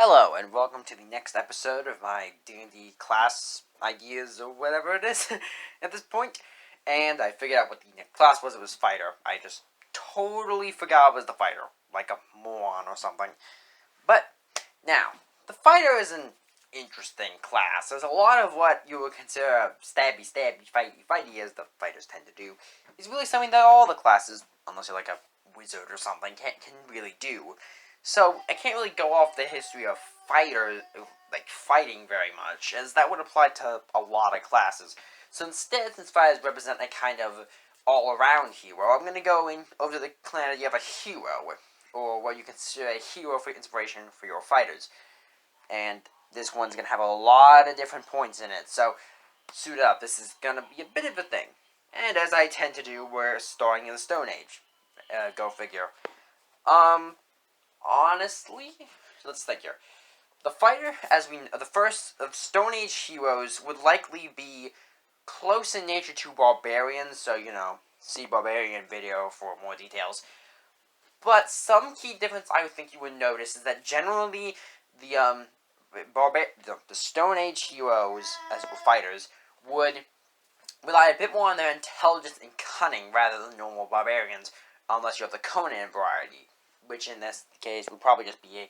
Hello, and welcome to the next episode of my D&D class ideas, or whatever it is, at this point. And I figured out what the next class was. It was Fighter. I just totally forgot it was the Fighter, like a moron or something. But, now, the Fighter is an interesting class. There's a lot of what you would consider a stabby, fighty, as the fighters tend to do, is really something that all the classes, unless you're like a wizard or something, can really do. So, I can't really go off the history of fighters, like fighting very much, as that would apply to a lot of classes. So instead, since fighters represent a kind of all-around hero, I'm going to go in over to the planet you have a hero, or what you consider a hero for inspiration for your fighters. And this one's going to have a lot of different points in it, so suit up. This is going to be a bit of a thing. And as I tend to do, we're starting in the Stone Age. Go figure. Honestly, let's think here. The fighter, the first of Stone Age heroes would likely be close in nature to barbarians, so, see barbarian video for more details. But some key difference I would think you would notice is that generally the Stone Age heroes, as fighters, would rely a bit more on their intelligence and cunning rather than normal barbarians, unless you have the Conan variety, which in this case would probably just be a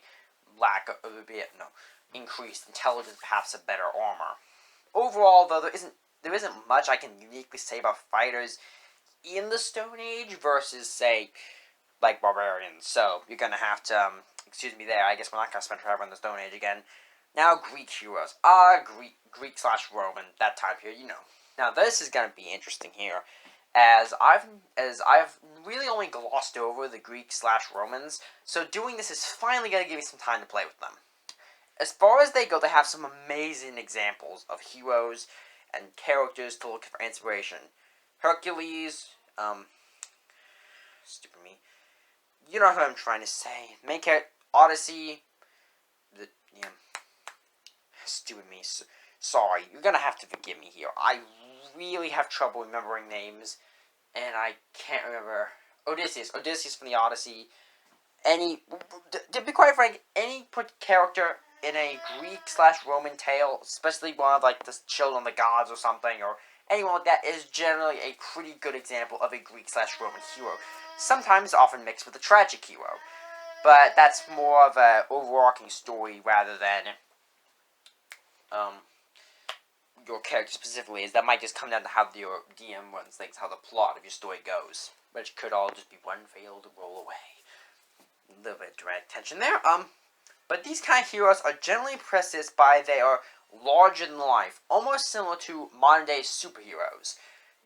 lack of increased intelligence, perhaps a better armor. Overall, though, there isn't much I can uniquely say about fighters in the Stone Age versus, say, like barbarians. So you're gonna have to excuse me there. I guess we're not gonna spend forever in the Stone Age again. Now Greek heroes. Greek/Roman, that time period, Now this is gonna be interesting here, as I've really only glossed over the Greek/Romans, so doing this is finally going to give you some time to play with them. As far as they go, they have some amazing examples of heroes and characters to look for inspiration. Hercules, stupid me. You know what I'm trying to say. Main character, Odyssey, stupid me. Sorry, you're going to have to forgive me here. I really have trouble remembering names, and I can't remember. Odysseus from the Odyssey. To be quite frank, any character in a Greek/Roman tale, especially one of like the children of the gods or something, or anyone like that, is generally a pretty good example of a Greek/Roman hero. Sometimes often mixed with a tragic hero, but that's more of an overarching story rather than your character specifically, is that might just come down to how your DM runs things, how the plot of your story goes, which could all just be one failed roll away. A little bit of dramatic tension there. But these kind of heroes are generally prefaced by they are larger than life, almost similar to modern day superheroes.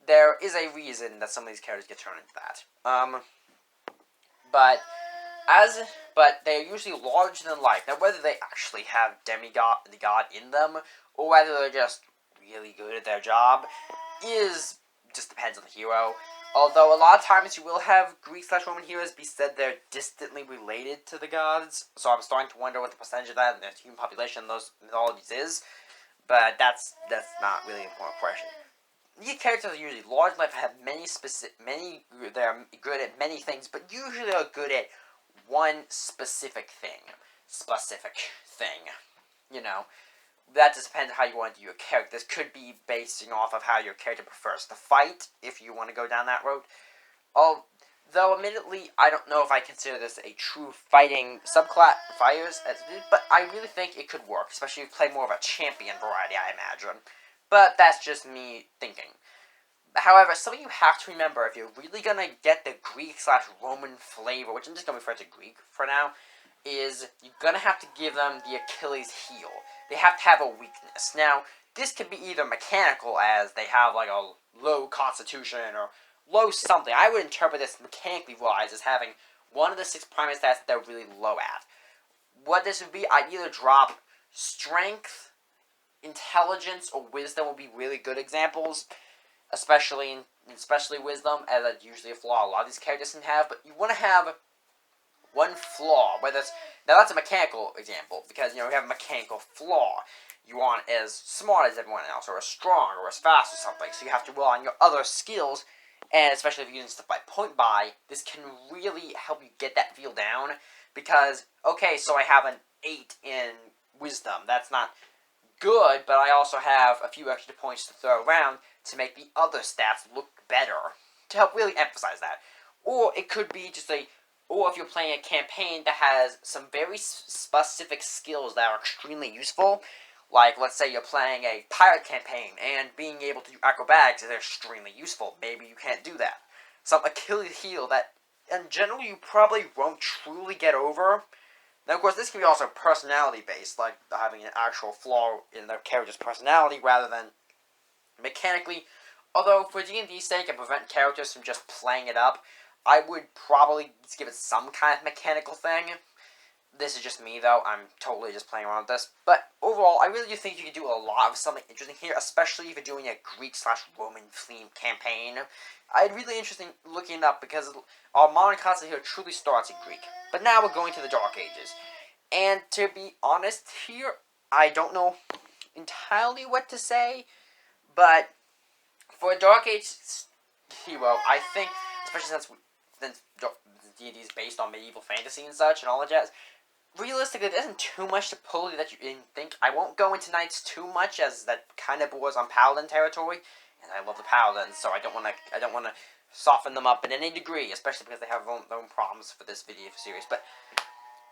There is a reason that some of these characters get turned into that. But they're usually larger than life. Now, whether they actually have the god in them, or whether they're just really good at their job, just depends on the hero. Although a lot of times you will have Greek/Roman heroes be said they're distantly related to the gods, so I'm starting to wonder what the percentage of that in the human population in those mythologies is. But that's not really an important question. These characters are usually large life, have they're good at many things, but usually are good at one specific thing. That just depends on how you want to do your character. This could be basing off of how your character prefers to fight, if you want to go down that road. Although, admittedly, I don't know if I consider this a true fighting subclass, fighters, but I really think it could work, especially if you play more of a champion variety, I imagine. But that's just me thinking. However, something you have to remember, if you're really going to get the Greek/Roman flavor, which I'm just going to refer to Greek for now, is you're going to have to give them the Achilles heel. They have to have a weakness. Now, this could be either mechanical, as they have like a low constitution or low something. I would interpret this mechanically wise as having one of the 6 primary stats that they're really low at. What this would be, I'd either drop strength, intelligence, or wisdom would be really good examples, especially wisdom, as that's usually a flaw a lot of these characters can have, but you want to have one flaw, now that's a mechanical example, because, you have a mechanical flaw. You aren't as smart as everyone else, or as strong, or as fast or something, so you have to rely on your other skills, and especially if you're using stuff by point buy, this can really help you get that feel down, because, okay, so I have an 8 in wisdom. That's not good, but I also have a few extra points to throw around to make the other stats look better, to help really emphasize that. Or it could be just or if you're playing a campaign that has some very specific skills that are extremely useful, like let's say you're playing a pirate campaign and being able to do acrobatics is extremely useful. Maybe you can't do that. Some Achilles heel that in general you probably won't truly get over. Now, of course, this can be also personality-based, like having an actual flaw in the character's personality rather than mechanically. Although, for D&D's sake and prevent characters from just playing it up, I would probably give it some kind of mechanical thing. This is just me, though. I'm totally just playing around with this. But overall, I really do think you can do a lot of something interesting here, especially if you're doing a Greek/Roman-themed campaign. I'd really interesting looking it up because our modern concept here truly starts in Greek. But now we're going to the Dark Ages. And to be honest here, I don't know entirely what to say, but for a Dark Age hero, I think, especially since D&D is based on medieval fantasy and such and all that jazz, realistically, there isn't too much to pull that you didn't think. I won't go into knights too much, as that kind of bores on paladin territory, and I love the paladins, so I don't want to soften them up in any degree, especially because they have their own problems for this video series. But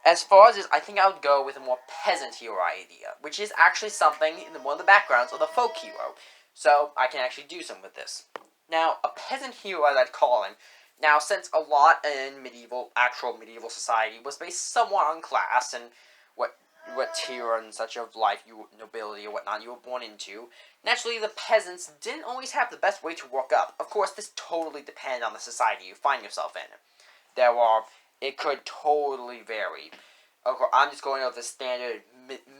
as far as this, I think I would go with a more peasant hero idea, which is actually something in one of the backgrounds of the folk hero. So I can actually do some with this. Now, a peasant hero, as I'd call him. Now, since a lot in actual medieval society was based somewhat on class and what tier and such of life, nobility or whatnot, you were born into, naturally the peasants didn't always have the best way to work up. Of course, this totally depends on the society you find yourself in. It could totally vary. Of course, I'm just going over the standard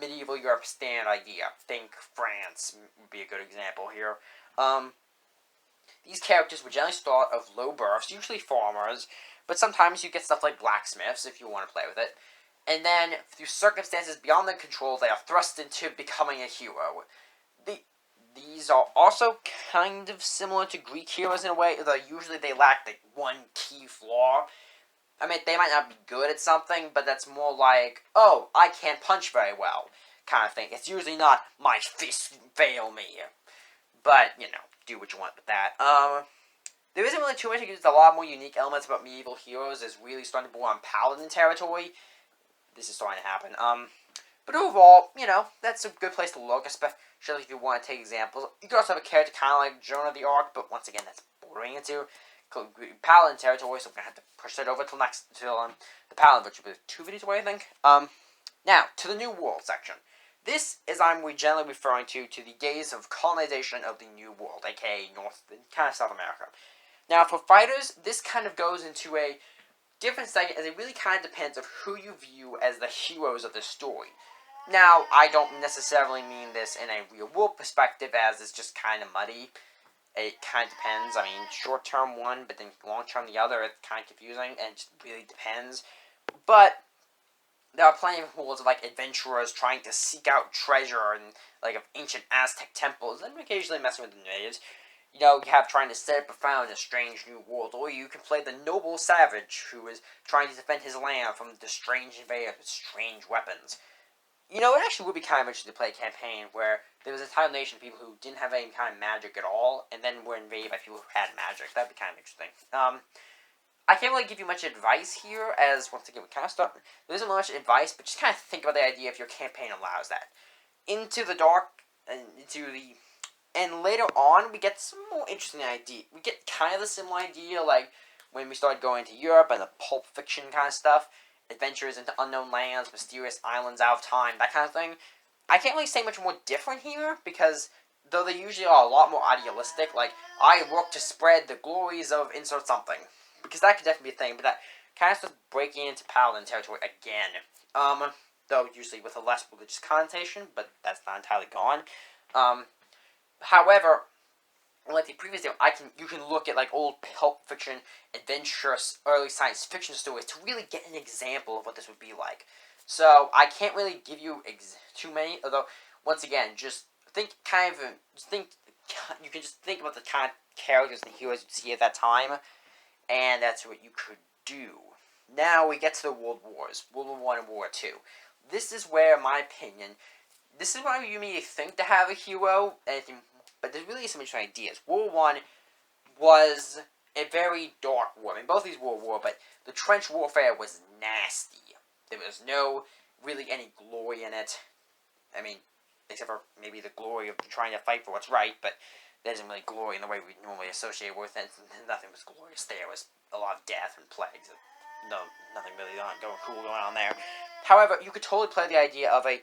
medieval Europe standard idea. Think France would be a good example here. These characters would generally start of low births, usually farmers, but sometimes you get stuff like blacksmiths if you want to play with it. And then, through circumstances beyond their control, they are thrust into becoming a hero. These are also kind of similar to Greek heroes in a way, though usually they lack the one key flaw. I mean, they might not be good at something, but that's more like, oh, I can't punch very well, kind of thing. It's usually not, my fists fail me. But, do what you want with that. There isn't really too much, because a lot more unique elements about medieval heroes is really starting to bore on paladin territory. This is starting to happen. But overall, that's a good place to look, especially if you want to take examples. You could also have a character kind of like Joan of the Arc, but once again, that's bordering into paladin territory, so we're going to have to push that over till the paladin, which will be 2 videos away, I think. Now, to the New World section. This is we're generally referring to the days of colonization of the New World, aka kind of South America. Now, for fighters, this kind of goes into a different segment, as it really kind of depends of who you view as the heroes of the story. Now, I don't necessarily mean this in a real-world perspective, as it's just kind of muddy. It kind of depends. I mean, short-term one, but then long-term the other. It's kind of confusing, and it just really depends. But there are plenty of worlds of, adventurers trying to seek out treasure and, of ancient Aztec temples, and occasionally messing with the natives. You have trying to set up a found in a strange new world, or you can play the noble savage who is trying to defend his land from the strange invaders with strange weapons. It actually would be kind of interesting to play a campaign where there was a entire nation of people who didn't have any kind of magic at all, and then were invaded by people who had magic. That'd be kind of interesting. I can't really give you much advice here, as, once again, we kind of start. There isn't much advice, but just kind of think about the idea if your campaign allows that. Into the dark, and later on, we get some more interesting idea. We get kind of the similar idea, like, when we start going to Europe and the pulp fiction kind of stuff. Adventures into unknown lands, mysterious islands out of time, that kind of thing. I can't really say much more different here, because though they usually are a lot more idealistic, like, I work to spread the glories of insert something. Because that could definitely be a thing, but that kind of starts breaking into paladin territory again. Though usually with a less religious connotation, but that's not entirely gone. However, like the previous video, you can look at old pulp fiction, adventurous, early science fiction stories to really get an example of what this would be like. So I can't really give you too many, although once again, just think you can just think about the kind of characters and heroes you'd see at that time, and that's what you could do. Now we get to the World Wars, World War I and World War II. this is where, in my opinion, this is why you may think to have a hero, but there really is some interesting ideas. World War I was a very dark war. I mean, both these were war, but the trench warfare was nasty. There was no really any glory in it. I mean, except for maybe the glory of trying to fight for what's right, but there isn't really glory in the way we normally associate with it. Nothing was glorious there. It was a lot of death and plagues. No, nothing really cool going on there. However, you could totally play the idea of a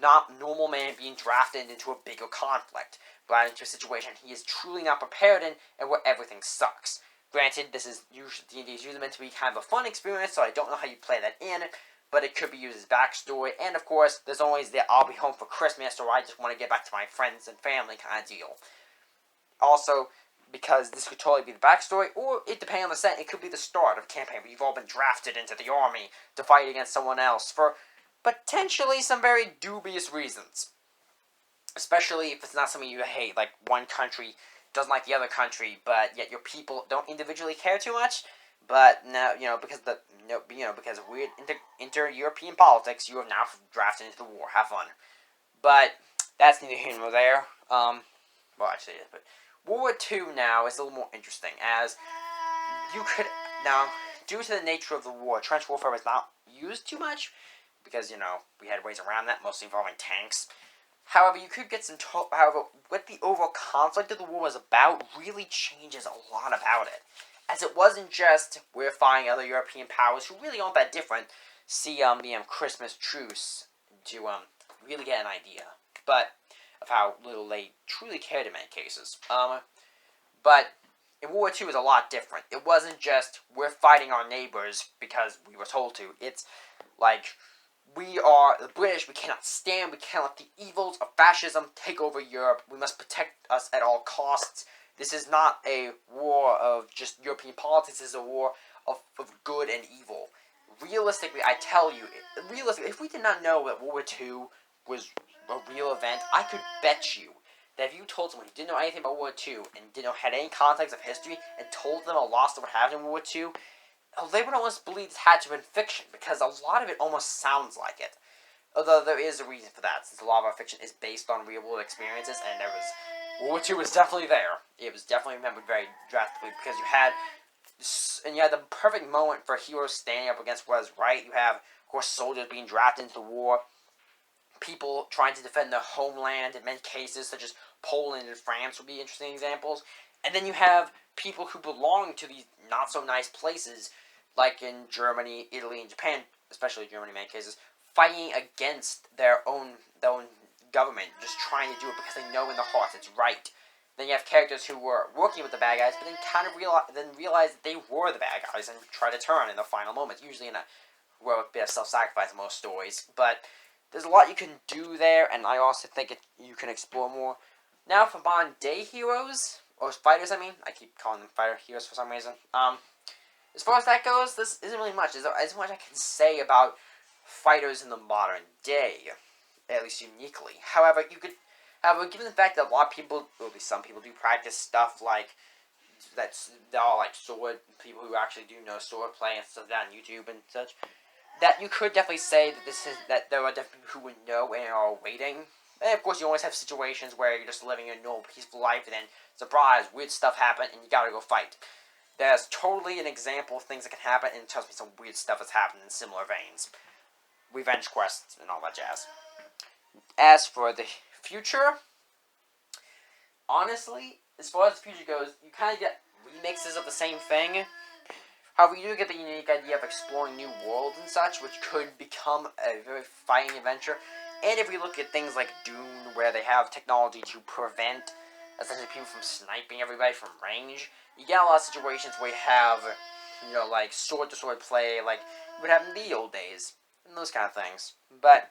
not normal man being drafted into a bigger conflict, brought into a situation he is truly not prepared in, and where everything sucks. Granted, this is usually D&D is usually meant to be kind of a fun experience, so I don't know how you play that in, but it could be used as backstory. And of course, there's always the "I'll be home for Christmas" or "I just want to get back to my friends and family" kind of deal. Also, because this could totally be the backstory, or it depending on the set, it could be the start of a campaign where you've all been drafted into the army to fight against someone else for potentially some very dubious reasons. Especially if it's not something you hate, like one country doesn't like the other country, but yet your people don't individually care too much. But now, because of weird inter-European politics, you have now drafted into the war. Have fun. But that's neither here nor there. Well, actually, it is, but World War II now is a little more interesting, as you could now, due to the nature of the war, trench warfare was not used too much because we had ways around that, mostly involving tanks. However, you could get however, what the overall conflict of the war was about really changes a lot about it. As it wasn't just we're fighting other European powers who really aren't that different. See the Christmas truce to really get an idea, but of how little they truly cared in many cases. But in World War II, it was a lot different. It wasn't just we're fighting our neighbors because we were told to. It's like we are the British. We cannot let the evils of fascism take over Europe. We must protect us at all costs. This is not a war of just European politics. This is a war of good and evil. Realistically, I tell you, if we did not know that World War II was a real event, I could bet you that if you told someone who didn't know anything about World War II and had any context of history and told them a lot of stuff happened in World War II, they would almost believe this had to have been fiction, because a lot of it almost sounds like it. Although there is a reason for that, since a lot of our fiction is based on real-world experiences, and World War II was definitely there. It was definitely remembered very drastically, because you had the perfect moment for heroes standing up against what is right. You have, of course, soldiers being drafted into the war, people trying to defend their homeland in many cases, such as Poland and France would be interesting examples. And then you have people who belong to these not-so-nice places, like in Germany, Italy, and Japan, especially Germany in many cases, fighting against their own government, just trying to do it because they know in their hearts it's right. Then you have characters who were working with the bad guys, but then kind of realize that they were the bad guys and try to turn in the final moments, usually in a heroic bit of self-sacrifice in most stories. But there's a lot you can do there, and I also think you can explore more. Now for modern day heroes, or fighters, I keep calling them fighter heroes for some reason. As far as that goes, this isn't really much. There's as much I can say about fighters in the modern day, at least uniquely. However, given the fact that a lot of people, or at least some people, do practice stuff like they're all like sword people who actually do know sword play and stuff like that on YouTube and such, that you could definitely say that there are definitely people who would know and are waiting. And of course, you always have situations where you're just living a normal, peaceful life, and then surprise, weird stuff happened, and you gotta go fight. There's totally an example of things that can happen, and it tells me some weird stuff has happened in similar veins. Revenge quests and all that jazz. As for the future, honestly, as far as the future goes, you kind of get remixes of the same thing. However, you do get the unique idea of exploring new worlds and such, which could become a very fighting adventure. And if we look at things like Dune, where they have technology to prevent essentially people from sniping everybody from range, you get a lot of situations where you have, like sword-to-sword play, like you would have in the old days, and those kind of things. But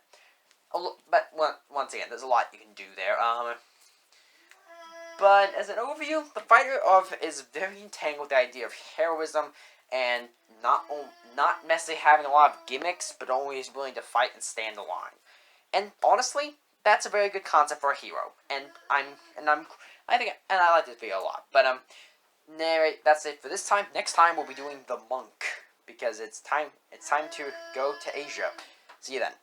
once again, there's a lot you can do there. But as an overview, the fighter is very entangled with the idea of heroism and not necessarily having a lot of gimmicks, but always willing to fight and stand the line. And honestly, that's a very good concept for a hero. And I like this video a lot. But anyway, that's it for this time. Next time we'll be doing the monk, because it's time to go to Asia. See you then.